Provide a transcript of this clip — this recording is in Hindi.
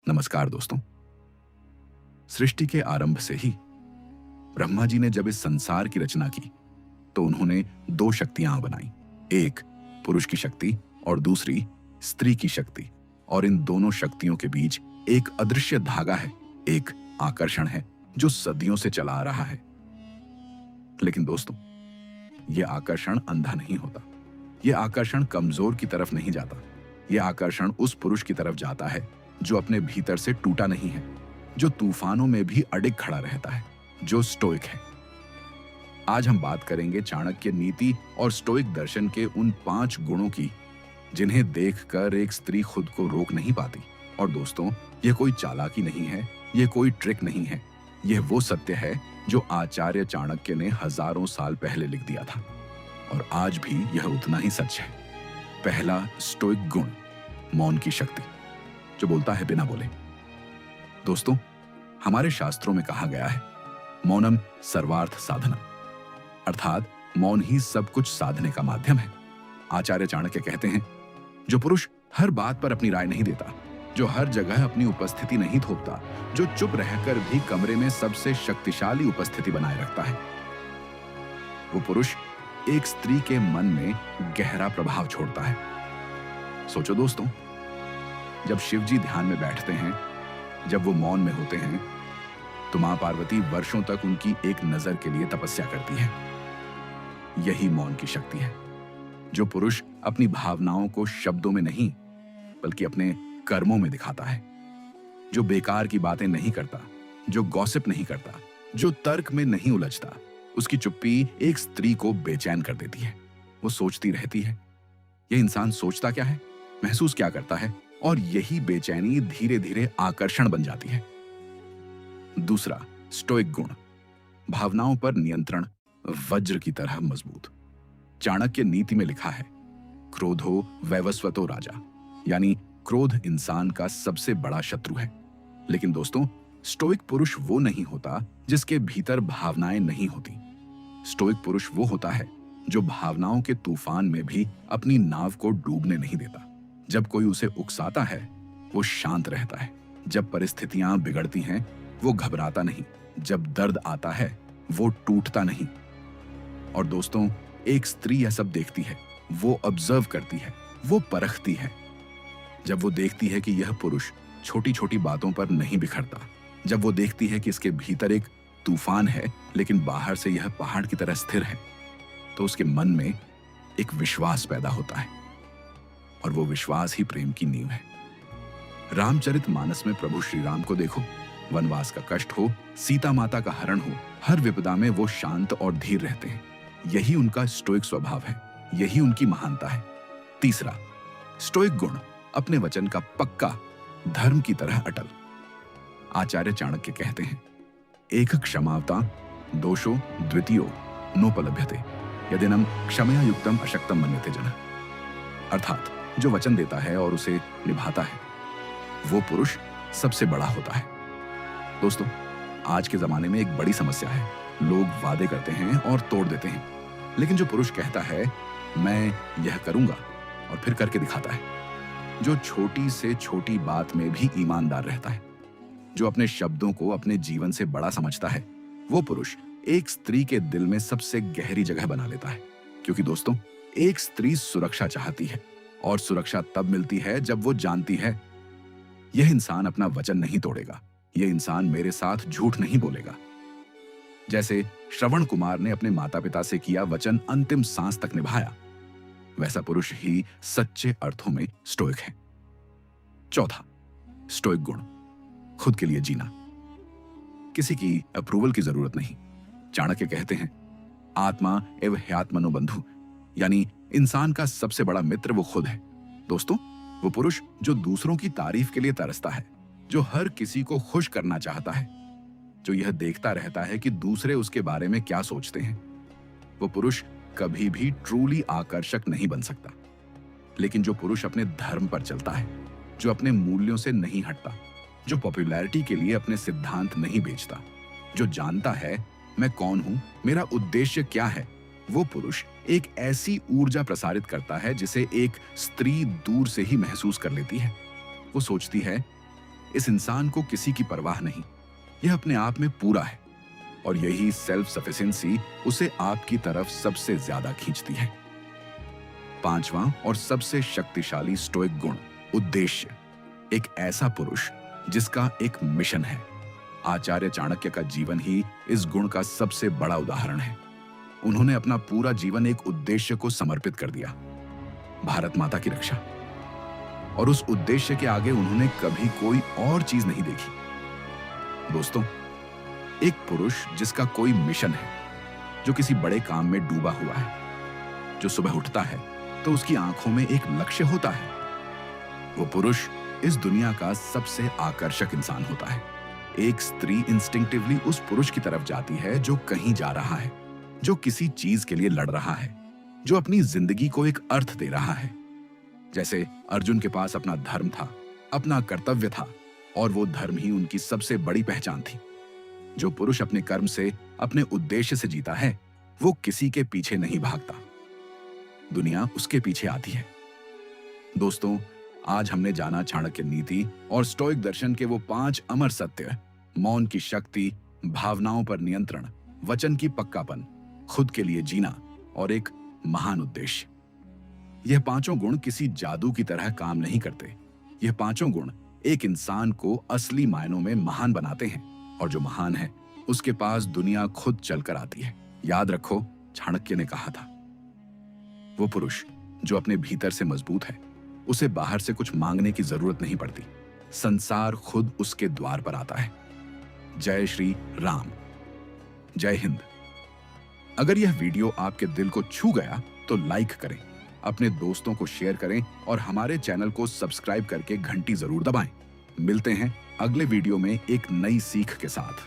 नमस्कार दोस्तों। सृष्टि के आरंभ से ही ब्रह्मा जी ने जब इस संसार की रचना की तो उन्होंने दो शक्तियां बनाई, एक पुरुष की शक्ति और दूसरी स्त्री की शक्ति। और इन दोनों शक्तियों के बीच एक अदृश्य धागा है, एक आकर्षण है जो सदियों से चला आ रहा है। लेकिन दोस्तों, यह आकर्षण अंधा नहीं होता, यह आकर्षण कमजोर की तरफ नहीं जाता। यह आकर्षण उस पुरुष की तरफ जाता है जो अपने भीतर से टूटा नहीं है, जो तूफानों में भी अडिग खड़ा रहता है, जो स्टोइक है। आज हम बात करेंगे चाणक्य नीति और स्टोइक दर्शन के उन 5 गुणों की जिन्हें देखकर एक स्त्री खुद को रोक नहीं पाती। और दोस्तों, यह कोई चालाकी नहीं है, यह कोई ट्रिक नहीं है, यह वो सत्य है जो आचार्य चाणक्य ने हजारों साल पहले लिख दिया था और आज भी यह उतना ही सच है। पहला स्टोइक गुण, मौन की शक्ति, जो बोलता है बिना बोले। दोस्तों, हमारे शास्त्रों में कहा गया है, मौनम सर्वार्थ साधनम, अर्थात मौन ही सब कुछ साधने का माध्यम है। आचार्य चाणक्य कहते हैं, जो पुरुष हर बात पर अपनी राय नहीं देता, जो हर जगह अपनी उपस्थिति नहीं थोपता, जो चुप रहकर भी कमरे में सबसे शक्तिशाली उपस्थिति बनाए रखता है, वो पुरुष एक स्त्री के मन में गहरा प्रभाव छोड़ता है। सोचो दोस्तों, जब शिव जी ध्यान में बैठते हैं, जब वो मौन में होते हैं, तो मां पार्वती वर्षों तक उनकी एक नजर के लिए तपस्या करती है। यही मौन की शक्ति है। जो पुरुष अपनी भावनाओं को शब्दों में नहीं बल्कि अपने कर्मों में दिखाता है, जो बेकार की बातें नहीं करता, जो गॉसिप नहीं करता, जो तर्क में नहीं उलझता, उसकी चुप्पी एक स्त्री को बेचैन कर देती है। वो सोचती रहती है, यह इंसान सोचता क्या है, महसूस क्या करता है, और यही बेचैनी धीरे धीरे आकर्षण बन जाती है। दूसरा स्टोइक गुण, भावनाओं पर नियंत्रण, वज्र की तरह मजबूत। चाणक्य नीति में लिखा है, क्रोधो वैवस्वतो राजा, यानी क्रोध इंसान का सबसे बड़ा शत्रु है। लेकिन दोस्तों, स्टोइक पुरुष वो नहीं होता जिसके भीतर भावनाएं नहीं होती। स्टोइक पुरुष वो होता है जो भावनाओं के तूफान में भी अपनी नाव को डूबने नहीं देता। जब कोई उसे उकसाता है, वो शांत रहता है। जब परिस्थितियां बिगड़ती हैं, वो घबराता नहीं। जब दर्द आता है, वो टूटता नहीं। और दोस्तों, एक स्त्री यह सब देखती है, वो ऑब्जर्व करती है, वो परखती है। जब वो देखती है कि यह पुरुष छोटी छोटी बातों पर नहीं बिखरता, जब वो देखती है कि इसके भीतर एक तूफान है लेकिन बाहर से यह पहाड़ की तरह स्थिर है, तो उसके मन में एक विश्वास पैदा होता है। और वो विश्वास ही प्रेम की नींव है। रामचरितमानस में प्रभु श्री राम को देखो, वनवास का कष्ट हो, सीता माता का हरण हो, हर विपदा में वो शांत और धीर रहते हैं। यही उनका स्टोइक स्वभाव है, यही उनकी महानता है। तीसरा स्टोइक गुण, अपने वचन का पक्का, धर्म की तरह अटल। आचार्य चाणक्य कहते हैं, एक क्षमावता दोषो द्वितीयो नोपलभ्यते यदिनम क्षमया युक्तम अशक्तम मन्यते जनः। अर्थात जो वचन देता है और उसे निभाता है, वो पुरुष सबसे बड़ा होता है। दोस्तों, आज के जमाने में एक बड़ी समस्या है, लोग वादे करते हैं और तोड़ देते हैं, लेकिन जो पुरुष कहता है मैं यह करूंगा और फिर करके दिखाता है, जो छोटी से छोटी बात में भी ईमानदार रहता है, जो अपने शब्दों को अपने जीवन से बड़ा समझता है, वो पुरुष एक स्त्री के दिल में सबसे गहरी जगह बना लेता है। क्योंकि दोस्तों, एक स्त्री सुरक्षा चाहती है और सुरक्षा तब मिलती है जब वो जानती है, यह इंसान अपना वचन नहीं तोड़ेगा, यह इंसान मेरे साथ झूठ नहीं बोलेगा। जैसे श्रवण कुमार ने अपने माता पिता से किया वचन अंतिम सांस तक निभाया, वैसा पुरुष ही सच्चे अर्थों में स्टोइक है। चौथा स्टोइक गुण, खुद के लिए जीना, किसी की अप्रूवल की जरूरत नहीं। चाणक्य कहते हैं, आत्मा एव ह्यात्मनो बंधु, यानी इंसान का सबसे बड़ा मित्र वो खुद है। दोस्तों, वो पुरुष जो दूसरों की तारीफ के लिए तरसता है, जो हर किसी को खुश करना चाहता है, जो यह देखता रहता है कि दूसरे उसके बारे में क्या सोचते हैं, वो पुरुष कभी भी ट्रूली आकर्षक नहीं बन सकता। लेकिन जो पुरुष अपने धर्म पर चलता है, जो अपने मूल्यों से नहीं हटता, जो पॉपुलैरिटी के लिए अपने सिद्धांत नहीं बेचता, जो जानता है मैं कौन हूं, मेरा उद्देश्य क्या है, वो पुरुष एक ऐसी ऊर्जा प्रसारित करता है जिसे एक स्त्री दूर से ही महसूस कर लेती है। वो सोचती है, इस इंसान को किसी की परवाह नहीं, यह अपने आप में पूरा है और यही सेल्फ सफिशिएंसी उसे आपकी तरफ सबसे ज्यादा खींचती है। पांचवां और सबसे शक्तिशाली स्टोइक गुण, उद्देश्य। एक ऐसा पुरुष जिसका एक मिशन है। आचार्य चाणक्य का जीवन ही इस गुण का सबसे बड़ा उदाहरण है। उन्होंने अपना पूरा जीवन एक उद्देश्य को समर्पित कर दिया, भारत माता की रक्षा। और उस उद्देश्य के आगे उन्होंने कभी कोई और चीज नहीं देखी। दोस्तों, एक पुरुष जिसका कोई मिशन है, जो किसी बड़े काम में डूबा हुआ है, जो सुबह उठता है तो उसकी आंखों में एक लक्ष्य होता है, वो पुरुष इस दुनिया का सबसे आकर्षक इंसान होता है। एक स्त्री इंस्टिंक्टिवली उस पुरुष की तरफ जाती है जो कहीं जा रहा है, जो किसी चीज के लिए लड़ रहा है, जो अपनी जिंदगी को एक अर्थ दे रहा है। जैसे अर्जुन के पास अपना धर्म था, अपना कर्तव्य था, और वो धर्म ही उनकी सबसे बड़ी पहचान थी। जो पुरुष अपने कर्म से, अपने उद्देश्य से जीता है, वो किसी के पीछे नहीं भागता, दुनिया उसके पीछे आती है। दोस्तों, आज हमने जाना चाणक्य नीति और स्टोइक दर्शन के वो 5 अमर सत्य, मौन की शक्ति, भावनाओं पर नियंत्रण, वचन की पक्कापन, खुद के लिए जीना और एक महान उद्देश्य। यह पांचों गुण किसी जादू की तरह काम नहीं करते। यह पांचों गुण एक इंसान को असली मायनों में महान बनाते हैं, और जो महान है उसके पास दुनिया खुद चलकर आती है। याद रखो, चाणक्य ने कहा था, वो पुरुष जो अपने भीतर से मजबूत है, उसे बाहर से कुछ मांगने की जरूरत नहीं पड़ती, संसार खुद उसके द्वार पर आता है। जय श्री राम, जय हिंद। अगर यह वीडियो आपके दिल को छू गया तो लाइक करें, अपने दोस्तों को शेयर करें और हमारे चैनल को सब्सक्राइब करके घंटी जरूर दबाएं। मिलते हैं अगले वीडियो में एक नई सीख के साथ।